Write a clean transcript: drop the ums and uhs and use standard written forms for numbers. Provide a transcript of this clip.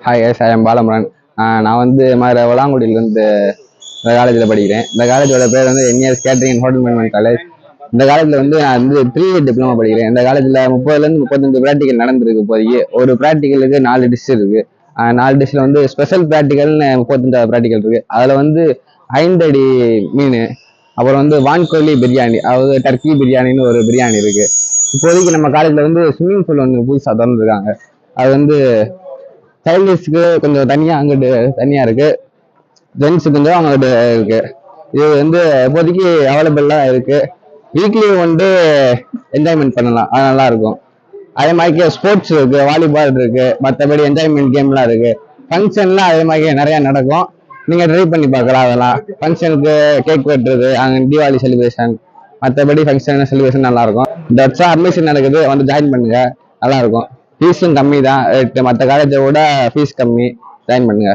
Hi yes I am Balamurugan. நான் வந்து மாதிரி விளாங்குடியிலேருந்து இந்த காலேஜில் படிக்கிறேன். இந்த காலேஜோட பேர் வந்து NAS catering and hotel management college. இந்த காலேஜில் வந்து நான் வந்து 3 இயர் டிப்ளமா படிக்கிறேன். இந்த காலேஜில் 30லேருந்து 35 ப்ராக்டிக்கல் நடந்திருக்கு. இப்போதைக்கு ஒரு ப்ராக்டிக்கலுக்கு 4 டிஷ் இருக்கு. 4 டிஷ்ல வந்து ஸ்பெஷல் ப்ராக்டிக்கல்னு 35 ப்ராக்டிக்கல் இருக்கு. அதில் வந்து 5 அடி மீன், அப்புறம் வந்து வான்கோழி பிரியாணி, அதாவது டர்க்கி பிரியாணின்னு ஒரு பிரியாணி இருக்கு. இப்போதைக்கு நம்ம காலேஜில் வந்து ஸ்விம்மிங் பூல் ஒன்று புதுசாக திறந்துருக்காங்க. அது வந்து சைல்ட்ஸ்க்கு கொஞ்சம் தனியா அங்கிட்டு தனியா இருக்கு, ஜென்ஸுக்கு கொஞ்சம் அங்கிட்டு இருக்கு. இது வந்து இப்போதைக்கு அவைலபிளா இருக்கு. வீக்லி வந்து என்ஜாய்மெண்ட் பண்ணலாம், அது நல்லா இருக்கும். அதே மாதிரி ஸ்போர்ட்ஸ் இருக்கு, வாலிபால் இருக்கு, மற்றபடி என்ஜாய்மெண்ட் கேம்லாம் இருக்கு. ஃபங்க்ஷன்லாம் அதே மாதிரி நிறைய நடக்கும். நீங்க ட்ரை பண்ணி பார்க்கலாம். அதெல்லாம் ஃபங்க்ஷனுக்கு கேக் வெட்டுறது, அங்கே தீபாவளி செலிப்ரேஷன், மற்றபடி ஃபங்க்ஷன் செலிப்ரேஷன் நல்லா இருக்கும். தட்ஸா அட்மிஷன் நடக்குது, வந்து ஜாயின் பண்ணுங்க, நல்லா இருக்கும். ஃபீஸும் கம்மி தான், மற்ற காலேஜை விட ஃபீஸ் கம்மி, ஜாயின் பண்ணுங்க.